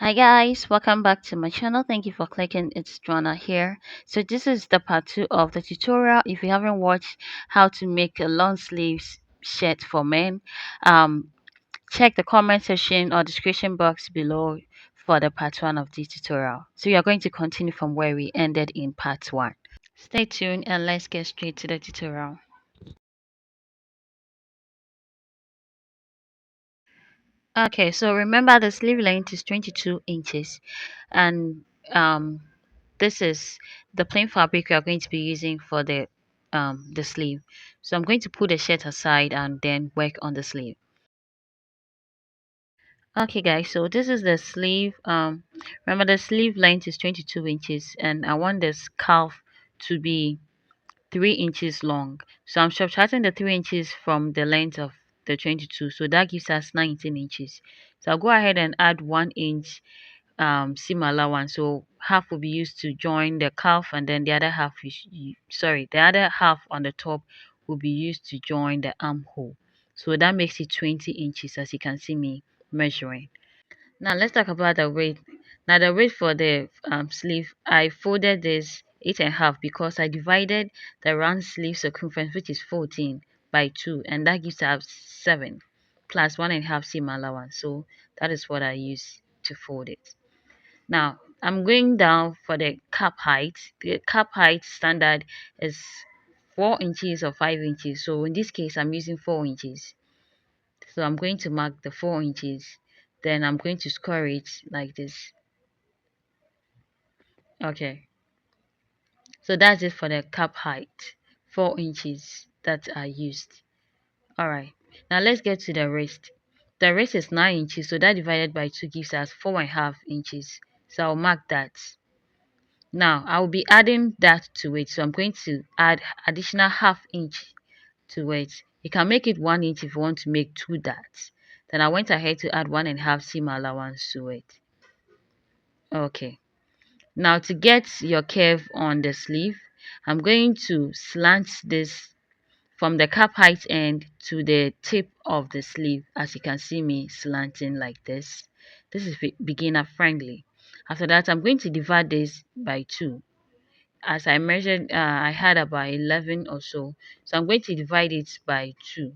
Hi guys, welcome back to my channel. Thank you for clicking. It's Joanna here. So this is the part 2 of the tutorial. If you haven't watched how to make a long sleeves shirt for men, um, check the comment section or description box below for the part 1 of this tutorial. So we are going to continue from where we ended in part 1. Stay tuned and let's get straight to the tutorial. Okay, so remember the sleeve length is 22 inches and this is the plain fabric we are going to be using for the sleeve. So I'm going to put the shirt aside and then work on the sleeve. Okay guys, so this is the sleeve. Remember the sleeve length is 22 inches and I want the scarf to be 3 inches long. So I'm subtracting the 3 inches from the length of the 22, so that gives us 19 inches. So I'll go ahead and add 1 inch seam allowance. So half will be used to join the calf, and then the other half the other half on the top will be used to join the armhole. So that makes it 20 inches, as you can see me measuring. Now let's talk about the weight. Now the weight for the sleeve, I folded this 8.5 because I divided the round sleeve circumference, which is 14, by 2, and that gives us 7 plus 1.5 seam allowance. So that is what I use to fold it. Now I'm going down for the cap height. The cap height standard is 4 inches or 5 inches. So in this case, I'm using 4 inches. So I'm going to mark the 4 inches. Then I'm going to score it like this. Okay. So that's it for the cap height. 4 inches that I used. Alright. Now let's get to the wrist. The wrist is 9 inches. So that divided by 2 gives us 4.5 inches. So I'll mark that. Now I will be adding that to it. So I'm going to add additional half inch to it. You can make it 1 inch if you want to make 2 dots. Then I went ahead to add 1.5 seam allowance to it. Okay. Now to get your curve on the sleeve, I'm going to slant this from the cap height end to the tip of the sleeve, as you can see me slanting like this. This is beginner friendly. After that, I'm going to divide this by 2. As I measured, I had about 11 or so. So I'm going to divide it by 2.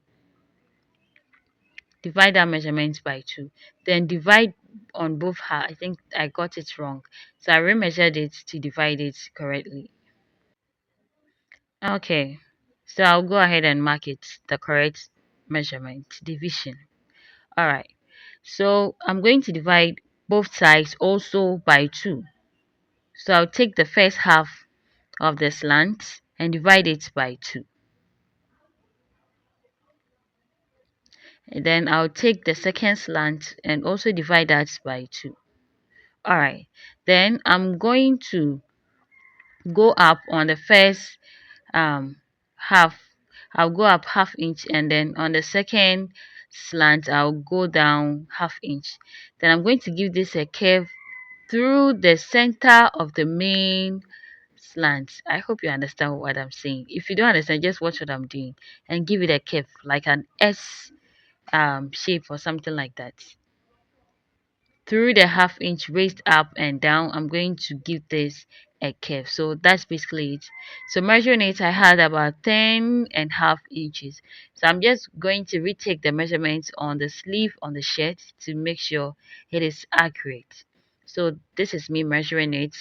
Divide that measurement by 2. Then divide on both halves. I think I got it wrong. So I remeasured it to divide it correctly. Okay. So I'll go ahead and mark it the correct measurement division. Alright. So I'm going to divide both sides also by 2. So I'll take the first half of the slant and divide it by 2. And then I'll take the second slant and also divide that by 2. Alright, then I'm going to go up on the first half. I'll go up half inch, and then on the second slant I'll go down half inch. Then I'm going to give this a curve through the center of the main slant. I hope you understand what I'm saying. If you don't understand, just watch what I'm doing and give it a curve like an S shape or something like that. Through the half inch raised up and down, I'm going to give this a curve. So that's basically it. So measuring it, I had about 10.5 inches. So I'm just going to retake the measurements on the sleeve on the shirt to make sure it is accurate. So this is me measuring it.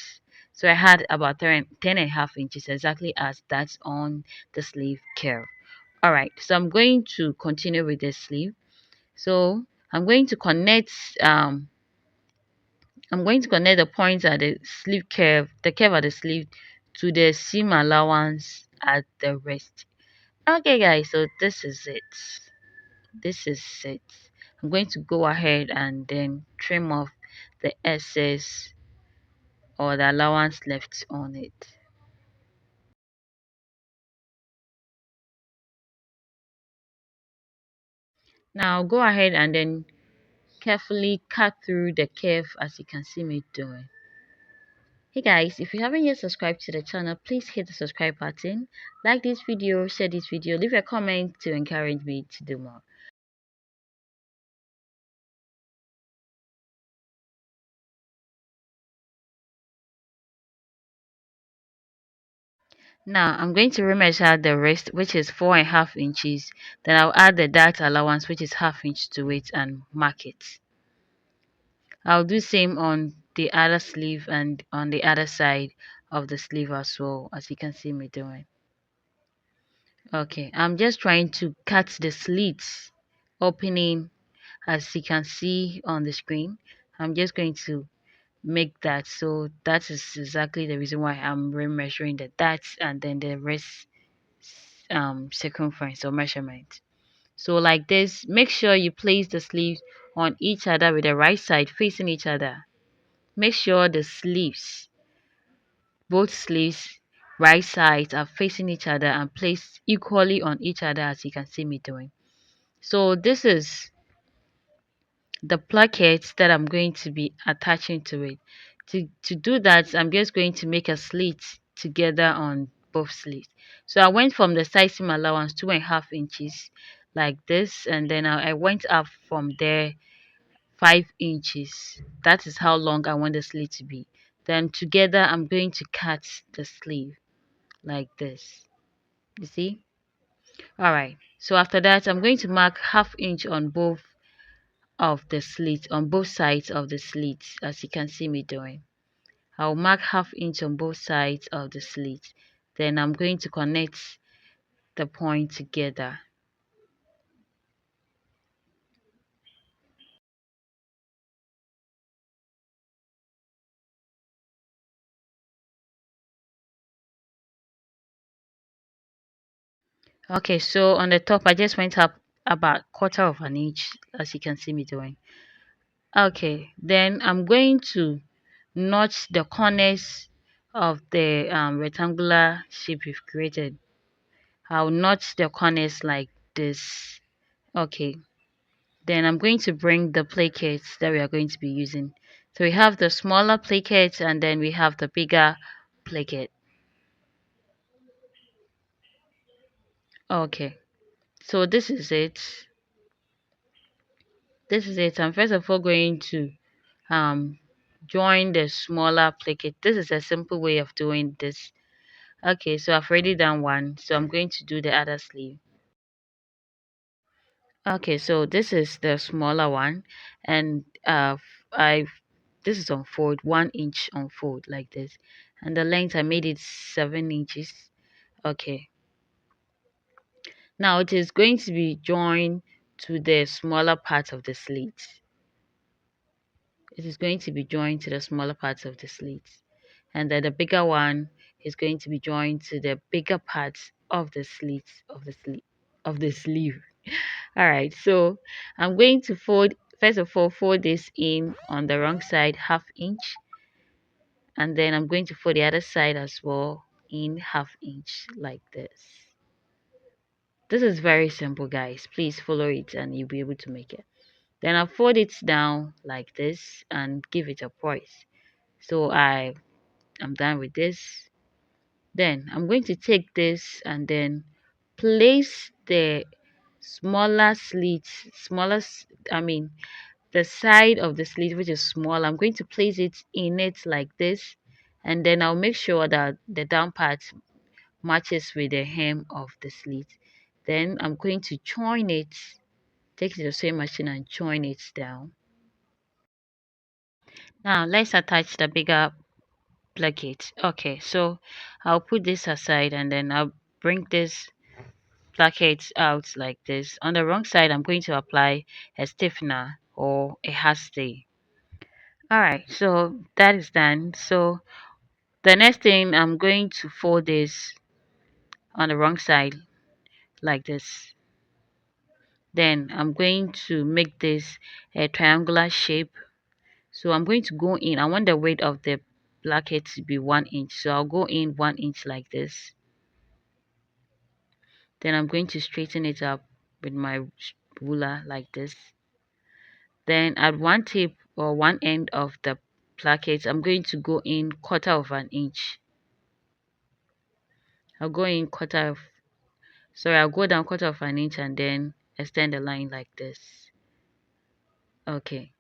So I had about 10.5 inches, exactly as that's on the sleeve curve. Alright, so I'm going to continue with the sleeve. So I'm going to connect the points at the sleeve curve, the curve at the sleeve, to the seam allowance at the wrist. Okay guys, so this is it. This is it. I'm going to go ahead and then trim off the excess or the allowance left on it. Now go ahead and then carefully cut through the curve as you can see me doing. Hey guys, if you haven't yet subscribed to the channel, please hit the subscribe button, like this video, share this video, leave a comment to encourage me to do more. Now I'm going to remeasure the wrist, which is 4.5 inches. Then I'll add the dart allowance, which is half inch to it, and mark it. I'll do same on the other sleeve and on the other side of the sleeve as well, as you can see me doing. Okay, I'm just trying to cut the slits opening as you can see on the screen. I'm just going to make that, so that is exactly the reason why I'm remeasuring the darts and then the wrist circumference or measurement. So like this, make sure you place the sleeves on each other with the right side facing each other. Make sure the sleeves, both sleeves, right sides are facing each other and placed equally on each other as you can see me doing. So this is the plackets that I'm going to be attaching to it. To do that, I'm just going to make a slit together on both slits. So I went from the side seam allowance 2.5 inches like this, and then I went up from there 5 inches. That is how long I want the slit to be. Then together I'm going to cut the sleeve like this. You see? Alright. So after that I'm going to mark half inch on both of the slit, on both sides of the slit, as you can see me doing. I'll mark half inch on both sides of the slit. Then I'm going to connect the point together. Okay, so on the top I just went up about 1/4 inch, as you can see me doing. Okay, then I'm going to notch the corners of the rectangular shape we've created. I'll notch the corners like this. Okay, then I'm going to bring the placates that we are going to be using. So we have the smaller placate and then we have the bigger placate. Okay, so this is it. This is it. I'm first of all going to um join the smaller placate. This is a simple way of doing this. Okay, so I've already done one, so I'm going to do the other sleeve. Okay, so this is the smaller one, and I this is on fold, 1 inch on fold like this, and the length I made it 7 inches. Okay, now it is going to be joined to the smaller part of the slit. It is going to be joined to the smaller parts of the slit, and then the bigger one is going to be joined to the bigger parts of the slit of the sleeve. All right, so I'm going to fold, first of all, fold this in on the wrong side half inch, and then I'm going to fold the other side as well in half inch like this. This is very simple, guys. Please follow it and you'll be able to make it. Then I'll fold it down like this and give it a poise. So I'm done with this. Then I'm going to take this and then place the smaller slits, I mean the side of the slit which is small. I'm going to place it in it like this, and then I'll make sure that the down part matches with the hem of the slit. Then I'm going to join it, take it to the sewing machine and join it down. Now let's attach the bigger placket. Okay, so I'll put this aside and then I'll bring this placket out like this. On the wrong side I'm going to apply a stiffener or a hairstay. Alright, so that is done. So the next thing, I'm going to fold this on the wrong side like this. Then I'm going to make this a triangular shape. So I'm going to go in. I want the weight of the blanket to be 1 inch. So I'll go in 1 inch like this. Then I'm going to straighten it up with my ruler like this. Then at one tip or one end of the placket, I'm going to go in 1/4 inch. I'll go in I'll go down 1/4 inch and then extend the line like this. Okay,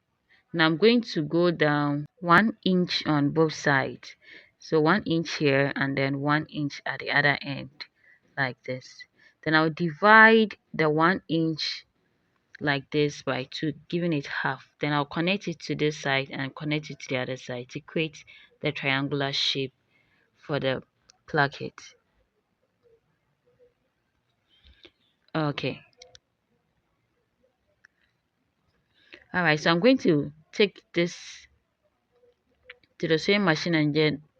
now I'm going to go down 1 inch on both sides. So 1 inch here and then 1 inch at the other end, like this. Then I'll divide the 1 inch like this by 2, giving it half. Then I'll connect it to this side and connect it to the other side to create the triangular shape for the placket. Okay. Alright, so I'm going to take this to the sewing machine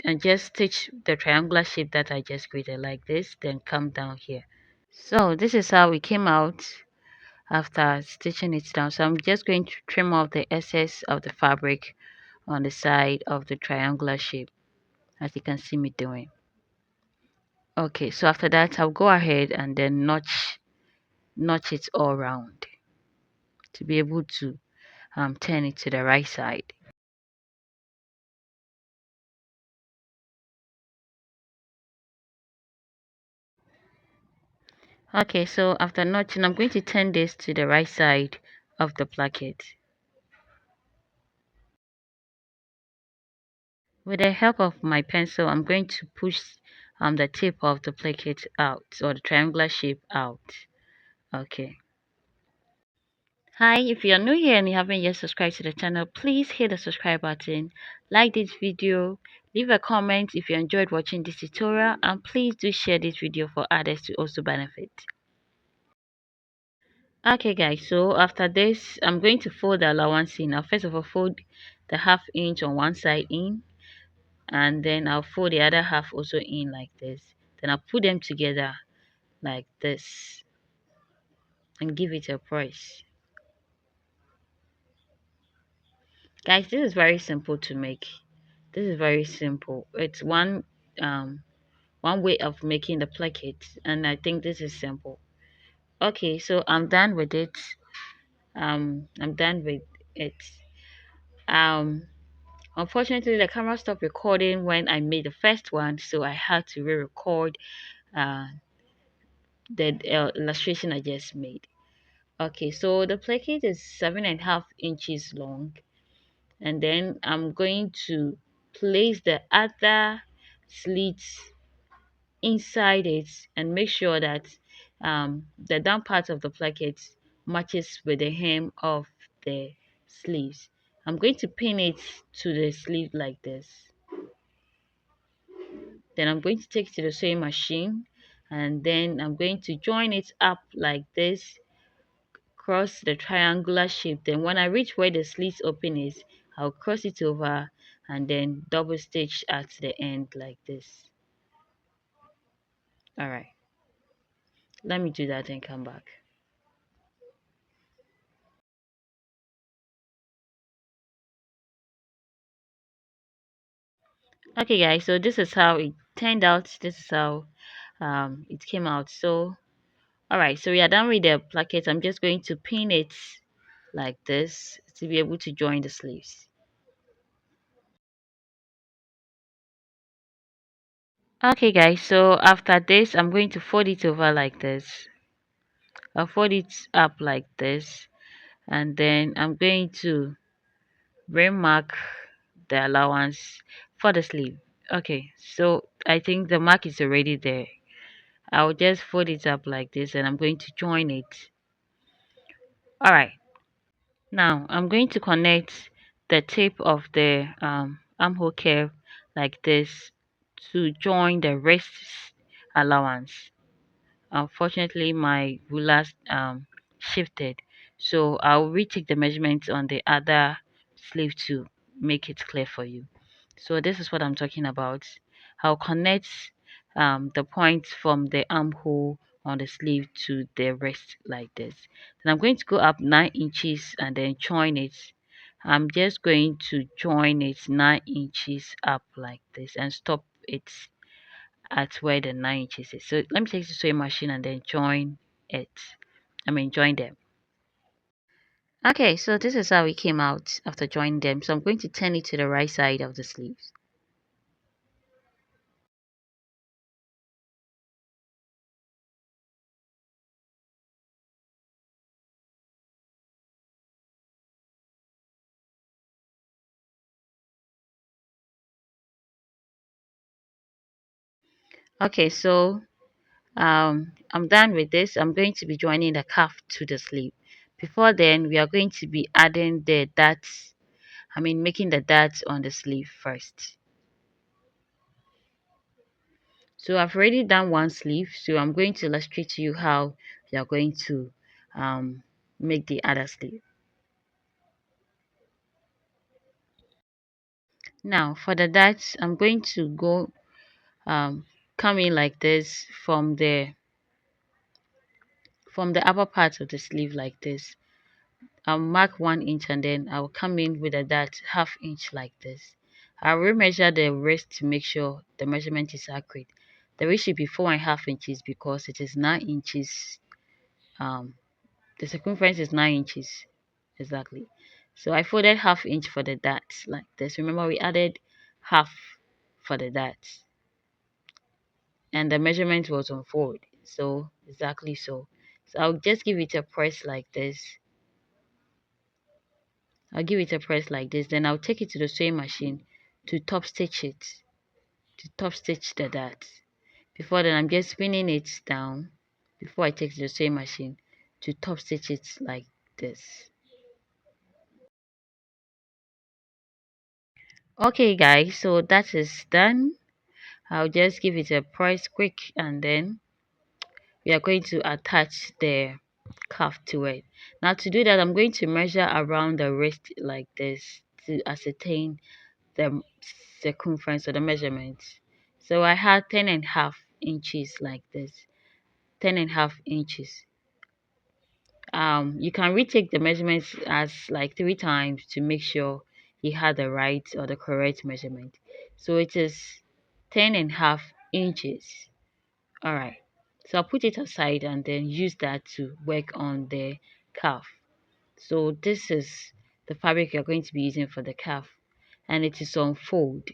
and just stitch the triangular shape that I just created like this, then come down here. So this is how it came out after stitching it down. So I'm just going to trim off the excess of the fabric on the side of the triangular shape, as you can see me doing. Okay, so after that I'll go ahead and then notch it all around to be able to turn it to the right side. Okay, so after notching, I'm going to turn this to the right side of the placket. With the help of my pencil, I'm going to push the tip of the placket out, or the triangular shape out. Okay. Hi, if you're new here and you haven't yet subscribed to the channel, please hit the subscribe button, like this video, leave a comment if you enjoyed watching this tutorial, and please do share this video for others to also benefit. Okay guys, so after this I'm going to fold the allowance in. I'll first of all fold the ½ inch on one side in, and then I'll fold the other half also in like this. Then I'll put them together like this and give it a press. Guys, this is very simple to make. This is very simple. It's one way of making the placket, and I think this is simple. Okay, so I'm done with it. I'm done with it. Um Unfortunately, the camera stopped recording when I made the first one, so I had to re-record uh, the illustration I just made. Okay, so the placket is 7.5 inches long, and then I'm going to place the other slits inside it and make sure that the down part of the placket matches with the hem of the sleeves. I'm going to pin it to the sleeve like this. Then I'm going to take it to the sewing machine, and then I'm going to join it up like this, cross the triangular shape. Then when I reach where the slit open is, I'll cross it over and then double stitch at the end like this. All right, let me do that and come back. Okay guys, so this is how it turned out. This is how it came out. So all right, so we are done with the placket. I'm just going to pin it like this to be able to join the sleeves. Okay guys, so after this I'm going to fold it over like this. I'll fold it up like this, and then I'm going to remark the allowance for the sleeve. Okay, so I think the mark is already there. I'll just fold it up like this and I'm going to join it. All right, now I'm going to connect the tip of the armhole curve like this to join the wrist allowance. Unfortunately my ruler shifted, so I'll retake the measurements on the other sleeve to make it clear for you. So this is what I'm talking about. I'll connect the point from the armhole on the sleeve to the wrist like this. Then I'm going to go up 9 inches and then join it. I'm just going to join it 9 inches up like this and stop it at where the 9 inches is. So let me take the sewing machine and then join it. Join them. Okay, so this is how it came out after joining them. So I'm going to turn it to the right side of the sleeves. Okay, so I'm done with this. I'm going to be joining the cuff to the sleeve. Before then, we are going to be adding the dots, making the dots on the sleeve first. So I've already done one sleeve, so I'm going to illustrate to you how we are going to um, make the other sleeve. Now for the dots, I'm going to go come in like this from the upper part of the sleeve like this. I'll mark 1 inch and then I'll come in with a dot ½ inch like this. I'll remeasure the wrist to make sure the measurement is accurate. The wrist should be 4.5 inches because it is 9 inches. The circumference is 9 inches exactly. So I folded ½ inch for the dots like this. Remember we added half for the dots and the measurement was on fold. So exactly so. So I'll just give it a press like this. I'll give it a press like this. Then I'll take it to the sewing machine to top stitch it. To top stitch the dots. Before then I'm just spinning it down before I take it to the sewing machine to top stitch it like this. Okay guys, so that is done. I'll just give it a press quick and then we are going to attach the cuff to it. Now to do that, I'm going to measure around the wrist like this to ascertain the circumference or the measurement. So I had 10.5 inches like this, 10.5 inches. You can retake the measurements as like 3 times to make sure you had the right or the correct measurement. So it is 10.5 inches. All right, so I'll put it aside and then use that to work on the cuff. So this is the fabric you're going to be using for the cuff, and it is on fold.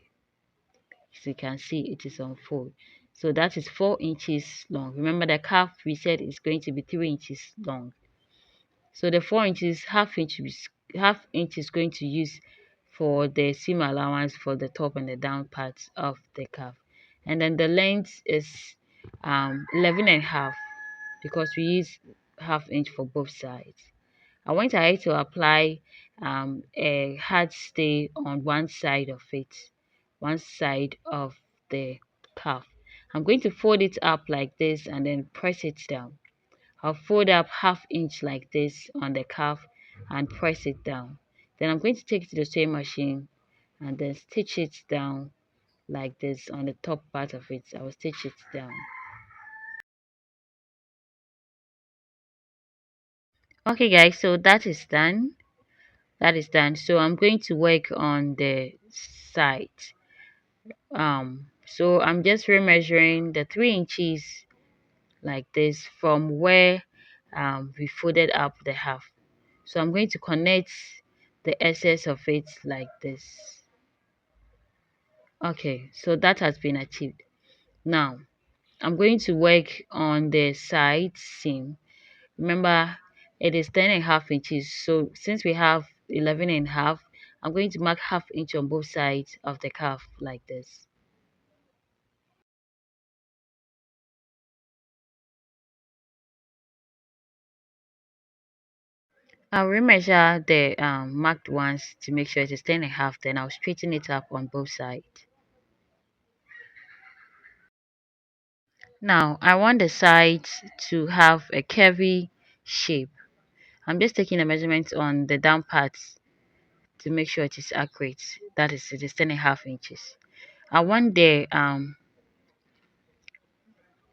As you can see, it is on fold. So that is 4 inches long. Remember the cuff we said is going to be 3 inches long. So the 4 inches, half inch is going to use for the seam allowance for the top and the down parts of the cuff, and then the length is 11 and a half because we use ½ inch for both sides. I went ahead to apply a hard stay on one side of the cuff. I'm going to fold it up like this and then press it down. I'll fold up ½ inch like this on the cuff and press it down. Then I'm going to take it to the sewing machine and then stitch it down like this on the top part of it. I will stitch it down. Okay guys, so that is done. So I'm going to work on the side. So I'm just remeasuring the 3 inches like this from where we folded up the half. So I'm going to connect the excess of it like this. Okay, so that has been achieved. Now I'm going to work on the side seam. Remember it is 10.5 inches, so since we have 11.5, I'm going to mark ½ inch on both sides of the cuff like this. I'll remeasure the marked ones to make sure it is 10.5, then I'll straighten it up on both sides. Now I want the sides to have a curvy shape. I'm just taking the measurement on the down parts to make sure it is accurate. That is, it is 10.5 inches. I want the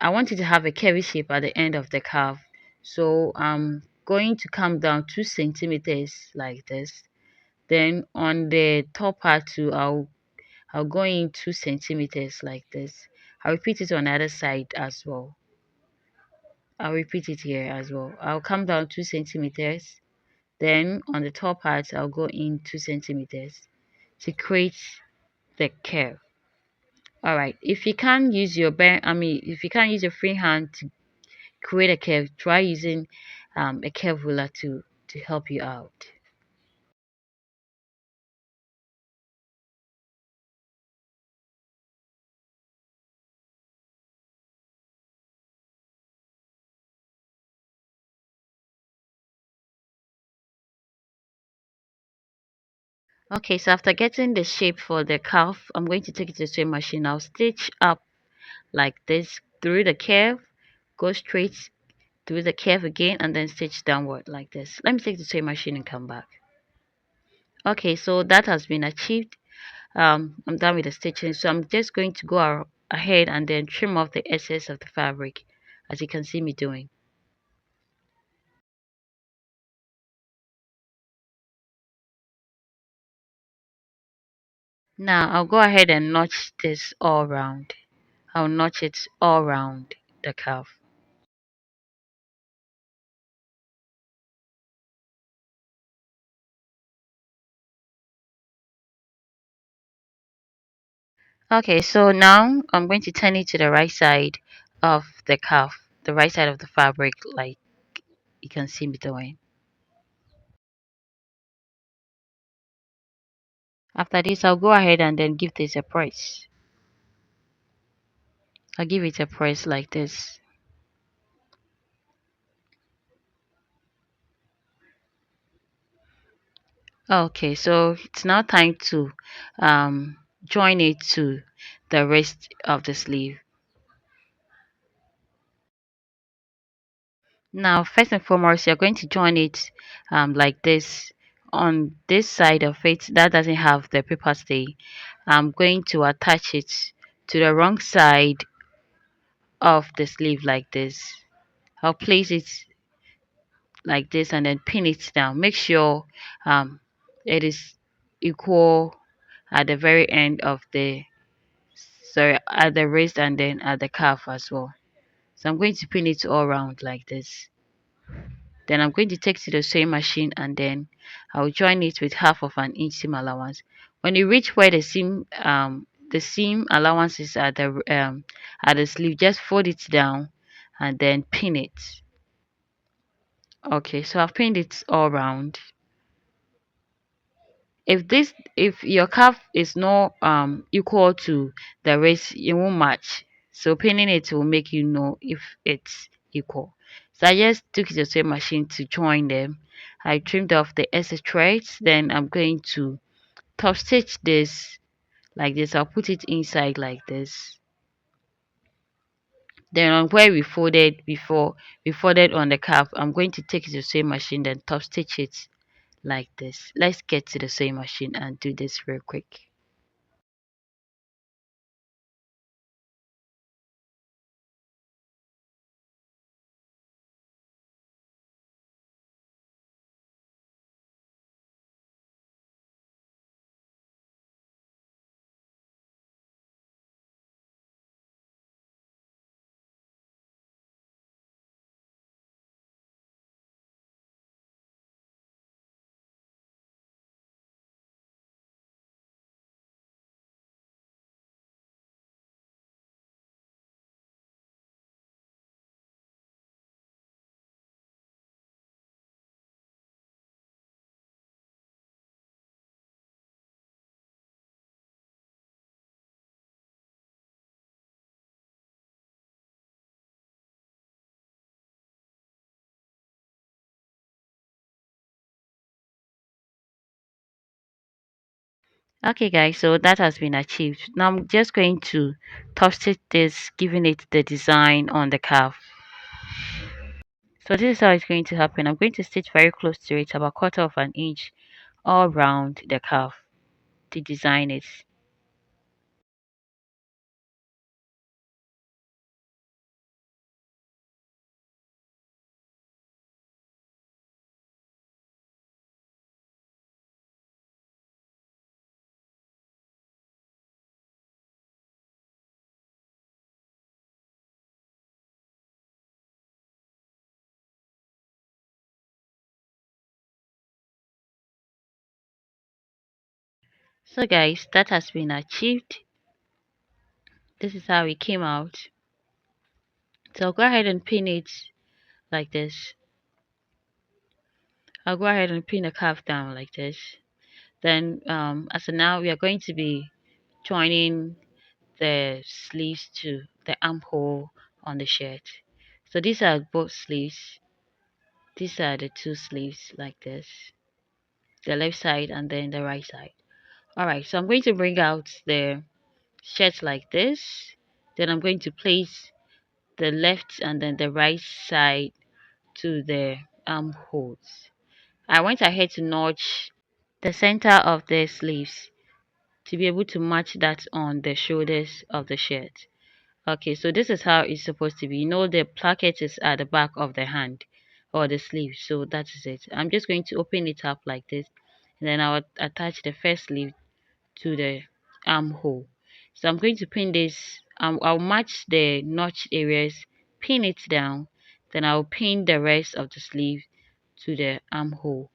I want it to have a curvy shape at the end of the curve. So I'm going to come down 2 centimeters like this. Then on the top part too, I'll go in 2 centimeters like this. I'll repeat it on the other side as well. I'll repeat it here as well. I'll come down 2 centimeters. Then on the top part, I'll go in 2 centimeters to create the curve. All right. If you can't use your if you can't use your free hand to create a curve, try using a curve ruler to help you out. Okay, so after getting the shape for the calf, I'm going to take it to the sewing machine. I'll stitch up like this through the curve, go straight through the curve again, and then stitch downward like this. Let me take the sewing machine and come back. Okay, so that has been achieved. I'm done with the stitching, so I'm just going to go ahead and then trim off the excess of the fabric, as you can see me doing. Now I'll go ahead and notch this all round. I'll notch it all round the calf. Okay, so now I'm going to turn it to the right side of the calf, the right side of the fabric, like you can see me doing. After this, I'll go ahead and then give this a press. I'll give it a press like this. Okay, so it's now time to join it to the rest of the sleeve. Now, first and foremost, you're going to join it like this. On this side of it that doesn't have the paper stay, I'm going to attach it to the wrong side of the sleeve like this. I'll place it like this and then pin it down. Make sure it is equal at the very end of the, sorry, at the wrist and then at the calf as well. So I'm going to pin it all around like this. Then I'm going to take to the sewing machine and then I'll join it with half of an inch seam allowance. When you reach where the seam allowance is at the sleeve, just fold it down and then pin it. Okay, so I've pinned it all around. If your calf is not equal to the waist, it won't match, so pinning it will make you know if it's equal. So I just took the sewing machine to join them. I trimmed off the excess threads, then I'm going to top stitch this like this. I'll put it inside like this. Then on where we folded on the calf, I'm going to take the sewing machine, then top stitch it like this. Let's get to the sewing machine and do this real quick. Okay guys, so that has been achieved. Now I'm just going to top stitch this, giving it the design on the calf. So this is how it's going to happen. I'm going to stitch very close to it, about quarter of an inch all around the calf to design it. So guys, that has been achieved. This is how it came out. So I'll go ahead and pin it like this. I'll go ahead and pin the calf down like this. Then as of now, we are going to be joining the sleeves to the armhole on the shirt. So these are both sleeves. These are the two sleeves like this, the left side and then the right side. Alright, so I'm going to bring out the shirt like this. Then I'm going to place the left and then the right side to the armholes. I went ahead to notch the center of the sleeves to be able to match that on the shoulders of the shirt. Okay, so this is how it's supposed to be. You know, the placket is at the back of the hand or the sleeve, so that is it. I'm just going to open it up like this, and then I'll attach the first sleeve to the armhole. So I'm going to pin this. I'll match the notch areas, pin it down, then I'll pin the rest of the sleeve to the armhole.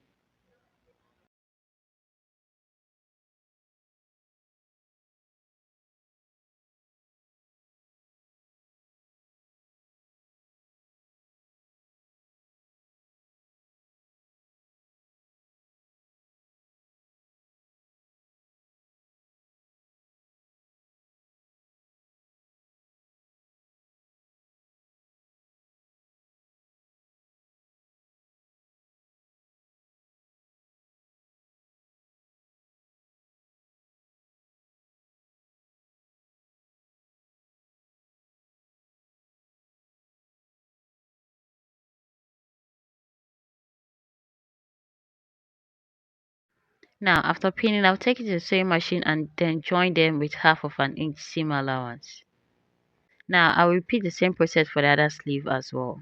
Now, after pinning, I'll take it to the sewing machine and then join them with half of an inch seam allowance. Now, I'll repeat the same process for the other sleeve as well.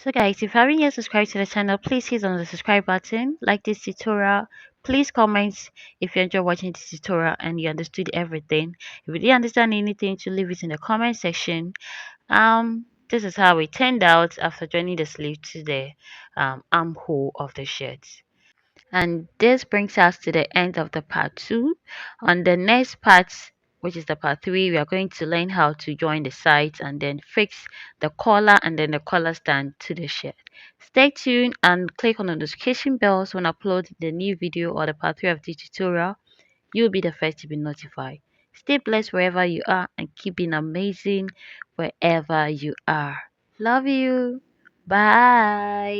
So guys, if you haven't yet subscribed to the channel, please hit on the subscribe button, like this tutorial. Please comment if you enjoyed watching this tutorial and you understood everything. If you didn't understand anything, to leave it in the comment section. This is how it turned out after joining the sleeve to the armhole of the shirt. And this brings us to the end of the part 2. On the next part, which is the part 3, we are going to learn how to join the sides and then fix the collar and then the collar stand to the shirt. Stay tuned and click on the notification bells when I upload the new video or the part 3 of the tutorial. You'll be the first to be notified. Stay blessed wherever you are and keep being amazing wherever you are. Love you. Bye.